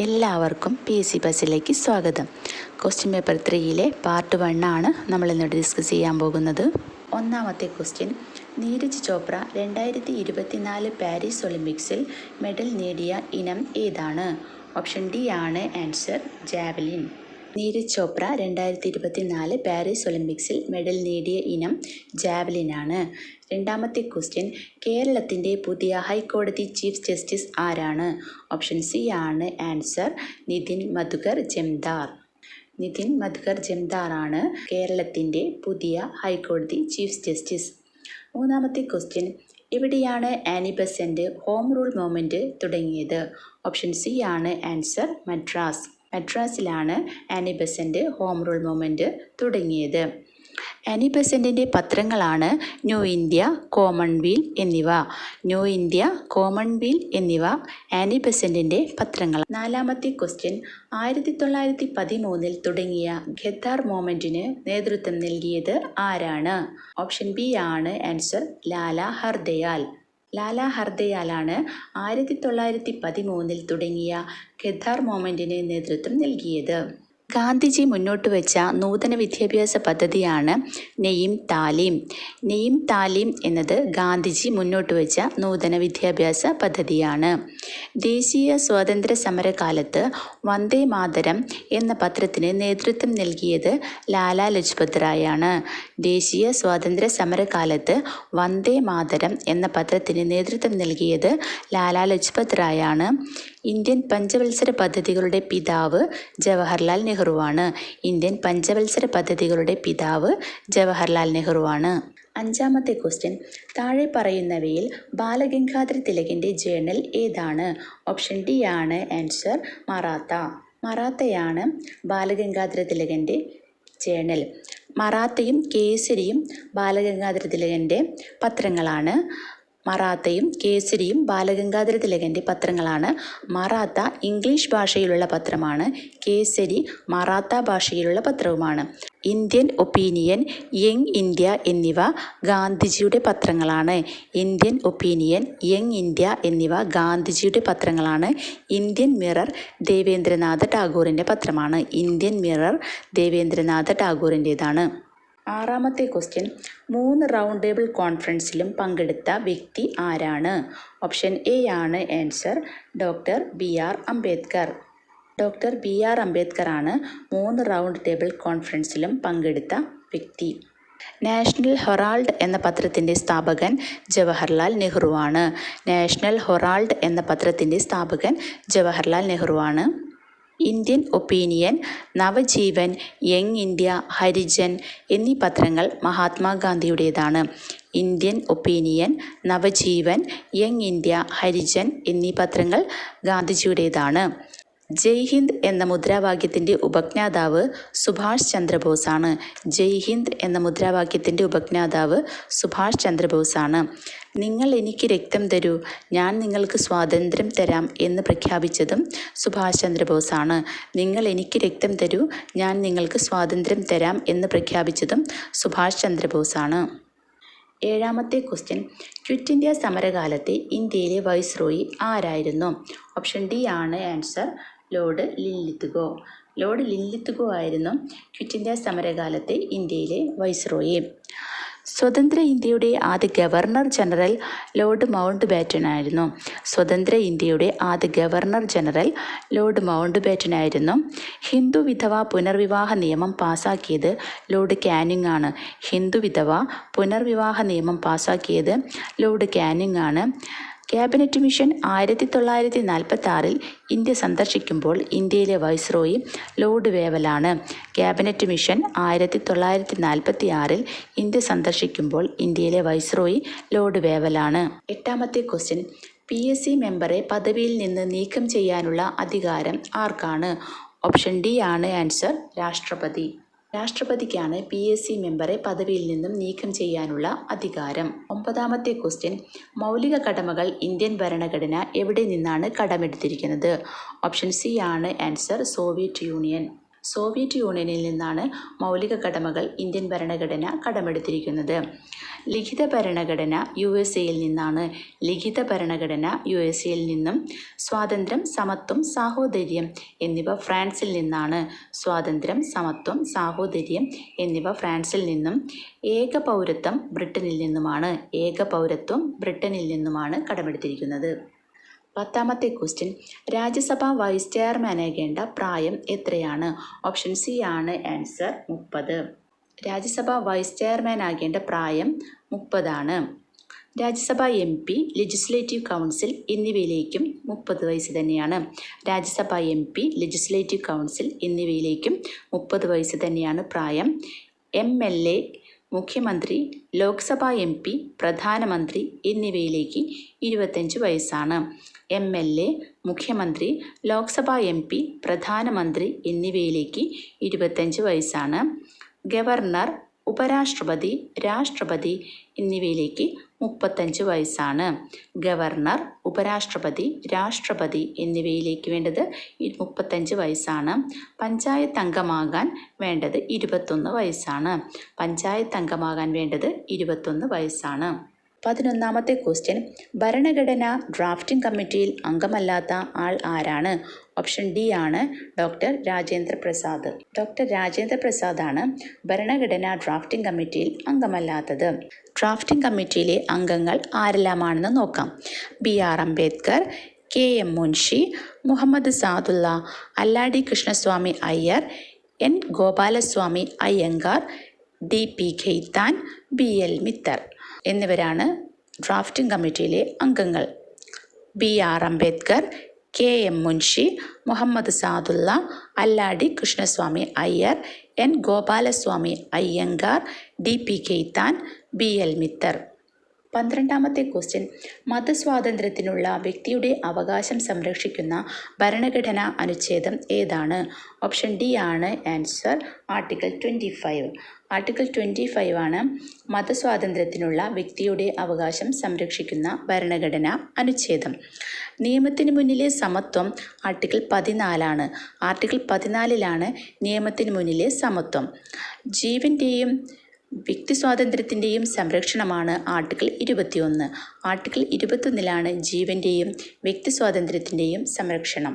എല്ലാവർക്കും PSC ബസ്സിലേക്ക് സ്വാഗതം. Question paper 3 part 1 ആണ് നമ്മൾ ഇന്നോട്ട് ഡിസ്കസ് ചെയ്യാൻ പോകുന്നത്. ഒന്നാമത്തെ ക്വസ്റ്റ്യൻ, നീരജ് ചോപ്ര 2024 പാരീസ് ഒളിമ്പിക്സിൽ മെഡൽ നേടിയ ഇനം ഏതാണ്? ഓപ്ഷൻ ഡി ആണ് answer, javelin. Neeraj Chopra 2024 Paris ഒളിമ്പിക്സിൽ മെഡൽ നേടിയ ഇനം ജാവലിനാണ്. രണ്ടാമത്തെ ക്വസ്റ്റ്യൻ, കേരളത്തിൻ്റെ പുതിയ ഹൈക്കോടതി ചീഫ് ജസ്റ്റിസ് ആരാണ്? ഓപ്ഷൻ സി ആണ് ആൻസർ, നിതിൻ മധുകർ ജംദാർ. നിതിൻ മധുകർ ജംദാറാണ് കേരളത്തിൻ്റെ പുതിയ ഹൈക്കോടതി ചീഫ് ജസ്റ്റിസ്. മൂന്നാമത്തെ ക്വസ്റ്റ്യൻ, എവിടെയാണ് Annie Besant home rule movement തുടങ്ങിയത്? ഓപ്ഷൻ സി ആണ് ആൻസർ, മദ്രാസ്. മദ്രാസിലാണ് Annie Besant home rule movement തുടങ്ങിയത്. ആനി ബെസന്റിൻ്റെ പത്രങ്ങളാണ് ന്യൂ ഇന്ത്യ, കോമൺവെൽത്ത് എന്നിവ. ന്യൂ ഇന്ത്യ, കോമൺവെൽത്ത് എന്നിവ ആനി ബെസന്റിൻ്റെ പത്രങ്ങൾ. നാലാമത്തെ ക്വസ്റ്റ്യൻ, 1913 തുടങ്ങിയ ഖദ്ദാർ മൂവ്മെൻറ്റിന് നേതൃത്വം നൽകിയത് ആരാണ്? ഓപ്ഷൻ ബി ആണ് ആൻസർ, ലാലാ ഹർദയാൽ. ലാലാ ഹർദയാലാണ് 1913 തുടങ്ങിയ ഖദ്ദാർ മൂവ്മെൻറ്റിന് നേതൃത്വം നൽകിയത്. ഗാന്ധിജി മുന്നോട്ട് വെച്ച നൂതന വിദ്യാഭ്യാസ പദ്ധതിയാണ് നെയിം താലീം. നെയിം താലീം എന്നത് ഗാന്ധിജി മുന്നോട്ട് വെച്ച നൂതന വിദ്യാഭ്യാസ പദ്ധതിയാണ്. ദേശീയ സ്വാതന്ത്ര്യ സമരകാലത്ത് വന്ദേ മാതരം എന്ന പത്രത്തിന് നേതൃത്വം നൽകിയത് ലാലാ ലജ്പത് റായാണ്. ദേശീയ സ്വാതന്ത്ര്യ സമരകാലത്ത് വന്ദേ മാതരം എന്ന പത്രത്തിന് നേതൃത്വം നൽകിയത് ലാലാ ലജ്പത് റായാണ്. ഇന്ത്യൻ പഞ്ചവത്സര പദ്ധതികളുടെ പിതാവ് ജവഹർലാൽ നെഹ്റുവാണ്. ഇന്ത്യൻ പഞ്ചവത്സര പദ്ധതികളുടെ പിതാവ് ജവഹർലാൽ നെഹ്റുവാണ്. അഞ്ചാമത്തെ ക്വസ്റ്റ്യൻ, താഴെ പറയുന്നവയിൽ ബാലഗംഗാധര തിലകിൻ്റെ ജേണൽ ഏതാണ്? ഓപ്ഷൻ ഡി ആണ് ആൻസർ, മറാത്ത. മറാത്തയാണ് ബാലഗംഗാധര തിലകൻ്റെ ജേണൽ. മറാത്തയും കേസരിയും ബാലഗംഗാധര തിലകൻ്റെ പത്രങ്ങളാണ്. മറാത്തയും കേസരിയും ബാലഗംഗാധര തിലകൻ്റെ പത്രങ്ങളാണ്. മറാത്ത ഇംഗ്ലീഷ് ഭാഷയിലുള്ള പത്രമാണ്. കേസരി മറാത്ത ഭാഷയിലുള്ള പത്രവുമാണ്. ഇന്ത്യൻ ഒപ്പീനിയൻ, യങ് ഇന്ത്യ എന്നിവ ഗാന്ധിജിയുടെ പത്രങ്ങളാണ്. ഇന്ത്യൻ ഒപ്പീനിയൻ, യങ് ഇന്ത്യ എന്നിവ ഗാന്ധിജിയുടെ പത്രങ്ങളാണ്. ഇന്ത്യൻ മിറർ ദേവേന്ദ്രനാഥ ടാഗോറിൻ്റെ പത്രമാണ്. ഇന്ത്യൻ മിറർ ദേവേന്ദ്രനാഥ ടാഗോറിൻ്റേതാണ്. ആറാമത്തെ ക്വസ്റ്റ്യൻ, 3 റൗണ്ട് ടേബിൾ കോൺഫറൻസിലും പങ്കെടുത്ത വ്യക്തി ആരാണ്? ഓപ്ഷൻ എ ആണ് answer, doctor BR Ambedkar. Doctor BR Ambedkar ആണ് 3 റൗണ്ട് ടേബിൾ കോൺഫറൻസിലും പങ്കെടുത്ത വ്യക്തി. നാഷണൽ ഹെറാൾഡ് എന്ന പത്രത്തിൻ്റെ സ്ഥാപകൻ ജവഹർലാൽ നെഹ്റുവാണ്. നാഷണൽ ഹെറാൾഡ് എന്ന പത്രത്തിൻ്റെ സ്ഥാപകൻ ജവഹർലാൽ നെഹ്റുവാണ്. Indian Opinion, Navajivan, Young India, Harijan എന്നീ പത്രങ്ങൾ മഹാത്മാഗാന്ധിയുടേതാണ്. Indian Opinion, Navajivan, Young India, Harijan എന്നീ പത്രങ്ങൾ ഗാന്ധിജിയുടേതാണ്. ജയ് ഹിന്ദ് എന്ന മുദ്രാവാക്യത്തിൻ്റെ ഉപജ്ഞാതാവ് സുഭാഷ് ചന്ദ്രബോസാണ്. ജയ് ഹിന്ദ് എന്ന മുദ്രാവാക്യത്തിൻ്റെ ഉപജ്ഞാതാവ് സുഭാഷ് ചന്ദ്രബോസാണ്. നിങ്ങൾ എനിക്ക് രക്തം തരൂ, ഞാൻ നിങ്ങൾക്ക് സ്വാതന്ത്ര്യം തരാം എന്ന് പ്രഖ്യാപിച്ചതും സുഭാഷ് ചന്ദ്രബോസാണ്. നിങ്ങൾ എനിക്ക് രക്തം തരൂ, ഞാൻ നിങ്ങൾക്ക് സ്വാതന്ത്ര്യം തരാം എന്ന് പ്രഖ്യാപിച്ചതും സുഭാഷ് ചന്ദ്രബോസാണ്. ഏഴാമത്തെ ക്വസ്റ്റ്യൻ, ക്വിറ്റ് ഇന്ത്യ സമരകാലത്തെ ഇന്ത്യയിലെ വൈസ്രോയി ആരായിരുന്നു? ഓപ്ഷൻ ഡി ആണ് answer, Lord Linlithgow. Lord Linlithgow ആയിരുന്നു ക്വിറ്റ് ഇന്ത്യ സമരകാലത്തെ ഇന്ത്യയിലെ വൈസ്രോയി. സ്വതന്ത്ര ഇന്ത്യയുടെ ആദ്യ governor general Lord mount batten ആയിരുന്നു. സ്വതന്ത്ര ഇന്ത്യയുടെ ആദ്യ governor general Lord mount batten ആയിരുന്നു. ഹിന്ദു വിധവ പുനർവിവാഹ നിയമം പാസാക്കിയത് ലോർഡ് കാനിങ് ആണ്. ഹിന്ദു വിധവ പുനർവിവാഹ നിയമം പാസാക്കിയത് ലോർഡ് കാനിങ് ആണ്. ക്യാബിനറ്റ് മിഷൻ 1946 ഇന്ത്യ സന്ദർശിക്കുമ്പോൾ ഇന്ത്യയിലെ വൈസ്രോയി ലോർഡ് വേവലാണ്. ക്യാബിനറ്റ് മിഷൻ 1946 ഇന്ത്യ സന്ദർശിക്കുമ്പോൾ ഇന്ത്യയിലെ വൈസ്രോയി ലോർഡ് വേവലാണ്. എട്ടാമത്തെ ക്വസ്റ്റ്യൻ, PSC മെമ്പറെ പദവിയിൽ നിന്ന് നീക്കം ചെയ്യാനുള്ള അധികാരം ആർക്കാണ്? ഓപ്ഷൻ ഡി ആണ് ആൻസർ, രാഷ്ട്രപതി. രാഷ്ട്രപതിക്കാണ് PSC മെമ്പറെ പദവിയിൽ നിന്നും നീക്കം ചെയ്യാനുള്ള അധികാരം. ഒമ്പതാമത്തെ ക്വസ്റ്റ്യൻ, മൗലിക കടമകൾ ഇന്ത്യൻ ഭരണഘടന എവിടെ നിന്നാണ് കടമെടുത്തിരിക്കുന്നത്? ഓപ്ഷൻ സി ആണ് ആൻസർ, സോവിയറ്റ് യൂണിയൻ. സോവിയറ്റ് യൂണിയനിൽ നിന്നാണ് മൗലിക കടമകൾ ഇന്ത്യൻ ഭരണഘടന കടമെടുത്തിരിക്കുന്നത്. ലിഖിത ഭരണഘടന USA-യിൽ നിന്നാണ്. ലിഖിത ഭരണഘടന USA-യിൽ നിന്നും. സ്വാതന്ത്ര്യം, സമത്വം, സാഹോദര്യം എന്നിവ ഫ്രാൻസിൽ നിന്നാണ്. സ്വാതന്ത്ര്യം, സമത്വം, സാഹോദര്യം എന്നിവ ഫ്രാൻസിൽ നിന്നും. ഏക പൗരത്വം ബ്രിട്ടനിൽ നിന്നുമാണ്. ഏക പൗരത്വം ബ്രിട്ടനിൽ നിന്നുമാണ് കടമെടുത്തിരിക്കുന്നത്. 10ാമത്തെ ക്വസ്റ്റ്യൻ, രാജ്യസഭ വൈസ് ചെയർമാനാകേണ്ട പ്രായം എത്രയാണ്? ഓപ്ഷൻ സി ആണ് ആൻസർ 30. രാജ്യസഭ വൈസ് ചെയർമാനാകേണ്ട പ്രായം 30 രാജ്യസഭ MP, ലെജിസ്ലേറ്റീവ് കൗൺസിൽ എന്നിവയിലേക്കും 30 വയസ്സ് തന്നെയാണ്. രാജ്യസഭ MP, ലെജിസ്ലേറ്റീവ് കൗൺസിൽ എന്നിവയിലേക്കും 30 വയസ്സ് തന്നെയാണ് പ്രായം. MLA, മുഖ്യമന്ത്രി, ലോക്സഭ MP, പ്രധാനമന്ത്രി എന്നിവയിലേക്ക് 25 വയസ്സാണ്. MLA, മുഖ്യമന്ത്രി, ലോക്സഭ MP, പ്രധാനമന്ത്രി എന്നിവയിലേക്ക് 25 വയസ്സാണ്. ഗവർണർ, ഉപരാഷ്ട്രപതി, രാഷ്ട്രപതി എന്നിവയിലേക്ക് 35 വയസ്സാണ്. ഗവർണർ, ഉപരാഷ്ട്രപതി, രാഷ്ട്രപതി എന്നിവയിലേക്ക് വേണ്ടത് 35 വയസ്സാണ്. പഞ്ചായത്ത് അംഗമാകാൻ വേണ്ടത് 21 വയസ്സാണ്. പഞ്ചായത്ത് അംഗമാകാൻ വേണ്ടത് 21 വയസ്സാണ്. 11ാമത്തെ ക്വസ്റ്റ്യൻ, ഭരണഘടനാ ഡ്രാഫ്റ്റിംഗ് കമ്മിറ്റിയിൽ അംഗമല്ലാത്ത ആൾ ആരാണ്? ഓപ്ഷൻ ഡി ആണ് ഡോക്ടർ രാജേന്ദ്ര പ്രസാദ്. ഡോക്ടർ രാജേന്ദ്ര പ്രസാദാണ് ഭരണഘടനാ ഡ്രാഫ്റ്റിംഗ് കമ്മിറ്റിയിൽ അംഗമല്ലാത്തത്. ഡ്രാഫ്റ്റിംഗ് കമ്മിറ്റിയിലെ അംഗങ്ങൾ ആരെല്ലാമാണെന്ന് നോക്കാം. BR Ambedkar, KM Munshi, Muhammad Saadulla, Alladi Krishnaswami Ayyar, N Gopalaswami Ayyangar, DP Khaitan, BL Mitter എന്നിവരാണ് ഡ്രാഫ്റ്റിംഗ് കമ്മിറ്റിയിലെ അംഗങ്ങൾ. BR Ambedkar, KM Munshi, Muhammad Saadulla, Alladi Krishnaswami Ayyar, N Gopalaswami Ayyangar, DP Khaitan, BL Mitter. 12ാമത്തെ ക്വസ്റ്റ്യൻ, മതസ്വാതന്ത്ര്യത്തിനുള്ള വ്യക്തിയുടെ അവകാശം സംരക്ഷിക്കുന്ന ഭരണഘടനാ അനുച്ഛേദം ഏതാണ്? ഓപ്ഷൻ ഡി ആണ് ആൻസർ ആർട്ടിക്കിൾ 25. ആർട്ടിക്കിൾ 25 ആണ് മതസ്വാതന്ത്ര്യത്തിനുള്ള വ്യക്തിയുടെ അവകാശം സംരക്ഷിക്കുന്ന ഭരണഘടനാ അനുച്ഛേദം. നിയമത്തിന് മുന്നിലെ സമത്വം ആർട്ടിക്കിൾ 14 ആർട്ടിക്കിൾ 14 നിയമത്തിന് മുന്നിലെ സമത്വം. ജീവൻ്റെയും വ്യക്തി സ്വാതന്ത്ര്യത്തിൻ്റെയും സംരക്ഷണമാണ് ആർട്ടിക്കിൾ 21. ആർട്ടിക്കിൾ 21 ജീവൻ്റെയും വ്യക്തി സ്വാതന്ത്ര്യത്തിൻ്റെയും സംരക്ഷണം.